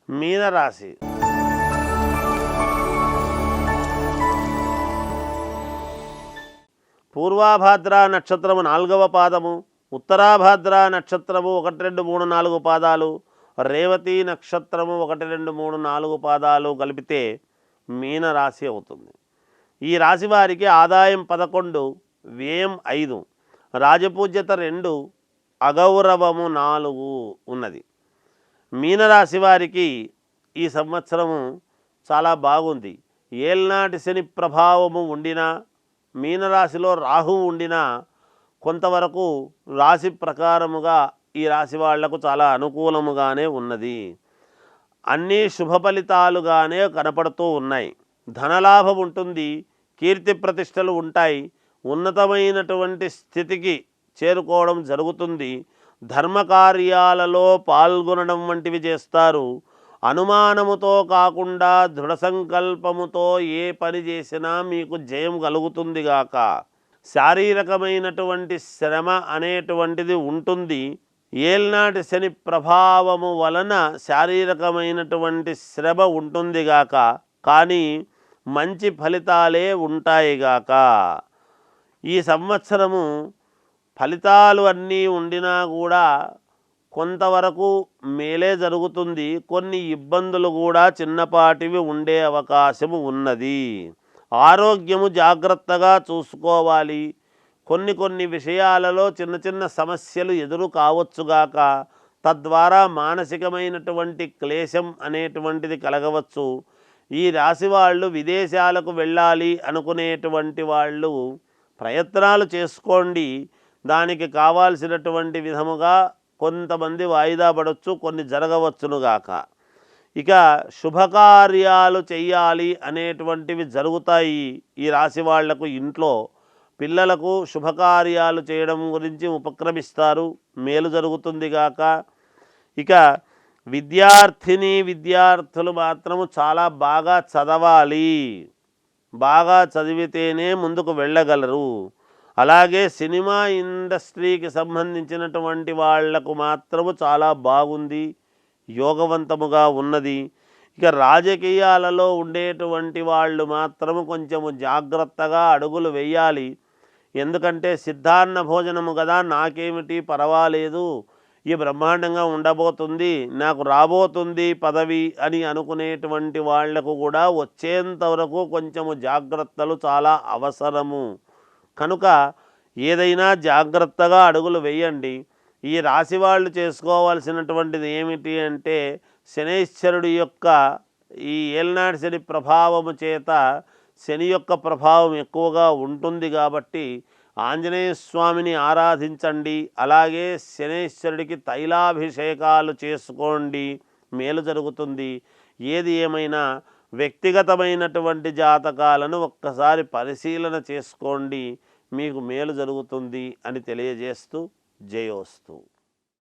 మీనరాశి పూర్వాభాద్ర నక్షత్రము 4వ పాదము, ఉత్తరాభాద్ర నక్షత్రము 1, 2, 3, 4 పాదాలు, రేవతి నక్షత్రము 1, 2, 3, 4 పాదాలు కలిపితే మీనరాశి అవుతుంది. ఈ రాశి వారికి ఆదాయం 11, వ్యయం 5, రాజపూజ్యత 2, అగౌరవము 4 ఉన్నది. మీనరాశి వారికి ఈ సంవత్సరము చాలా బాగుంది. ఏల్నాటి శని ప్రభావము ఉండినా, మీనరాశిలో రాహువు ఉండినా కొంతవరకు రాశి ప్రకారముగా ఈ రాశి వాళ్లకు చాలా అనుకూలముగానే ఉన్నది. అన్నీ శుభ ఫలితాలుగానే కనపడుతూ ఉన్నాయి. ధనలాభం ఉంటుంది, కీర్తి ప్రతిష్టలు ఉంటాయి, ఉన్నతమైనటువంటి స్థితికి చేరుకోవడం జరుగుతుంది. ధర్మకార్యాలలో పాల్గొనడం వంటివి చేస్తారు. అనుమానముతో కాకుండా దృఢ సంకల్పముతో ఏ పని చేసినా మీకు జయం కలుగుతుంది గాక. శారీరకమైనటువంటి శ్రమ అనేటువంటిది ఉంటుంది. ఏల్నాటి శని ప్రభావము వలన శారీరకమైనటువంటి శ్రమ ఉంటుంది గాక, కానీ మంచి ఫలితాలే ఉంటాయి గాక. ఈ సంవత్సరము ఫలితాలు అన్నీ ఉండినా కూడా కొంతవరకు మేలే జరుగుతుంది. కొన్ని ఇబ్బందులు కూడా చిన్నపాటివి ఉండే అవకాశము ఉన్నది. ఆరోగ్యము జాగ్రత్తగా చూసుకోవాలి. కొన్ని విషయాలలో చిన్న చిన్న సమస్యలు ఎదురు కావచ్చుగాక, తద్వారా మానసికమైనటువంటి క్లేశం అనేటువంటిది కలగవచ్చు. ఈ రాశి వాళ్ళు విదేశాలకు వెళ్ళాలి అనుకునేటువంటి వాళ్ళు ప్రయత్నాలు చేసుకోండి. దానికి కావాల్సినటువంటి విధముగా కొంతమంది వాయిదా పడవచ్చు, కొన్ని జరగవచ్చునుగాక. ఇక శుభకార్యాలు చెయ్యాలి అనేటువంటివి జరుగుతాయి. ఈ రాశి వాళ్లకు ఇంట్లో పిల్లలకు శుభకార్యాలు చేయడం గురించి ఉపక్రమిస్తారు, మేలు జరుగుతుంది గాక. ఇక విద్యార్థులు మాత్రము చాలా బాగా చదవాలి. బాగా చదివితేనే ముందుకు వెళ్ళగలరు. అలాగే సినిమా ఇండస్ట్రీకి సంబంధించినటువంటి వాళ్లకు మాత్రము చాలా బాగుంది, యోగవంతముగా ఉన్నది. ఇక రాజకీయాలలో ఉండేటువంటి వాళ్ళు మాత్రము కొంచెము జాగ్రత్తగా అడుగులు వేయాలి. ఎందుకంటే సిద్ధాన్న భోజనము కదా, నాకేమిటి పర్వాలేదు, ఈ బ్రహ్మాండంగా ఉండబోతుంది, నాకు రాబోతుంది పదవి అని అనుకునేటువంటి వాళ్లకు కూడా వచ్చేంతవరకు కొంచెము జాగ్రత్తలు చాలా అవసరము. కనుక ఏదైనా జాగ్రత్తగా అడుగులు వేయండి. ఈ రాశి వాళ్ళు చేసుకోవాల్సినటువంటిది ఏమిటి అంటే, శనైశ్వరుడి యొక్క ఈ ఏల్నాటి శని ప్రభావము చేత శని యొక్క ప్రభావం ఎక్కువగా ఉంటుంది కాబట్టి ఆంజనేయ స్వామిని ఆరాధించండి. అలాగే శనైశ్వరుడికి తైలాభిషేకాలు చేసుకోండి, మేలు జరుగుతుంది. ఏది ఏమైనా వ్యక్తిగతమైనటువంటి జాతకాలను ఒక్కసారి పరిశీలన చేసుకోండి, మీకు మేలు జరుగుతుంది అని తెలియజేస్తూ జయోస్తు.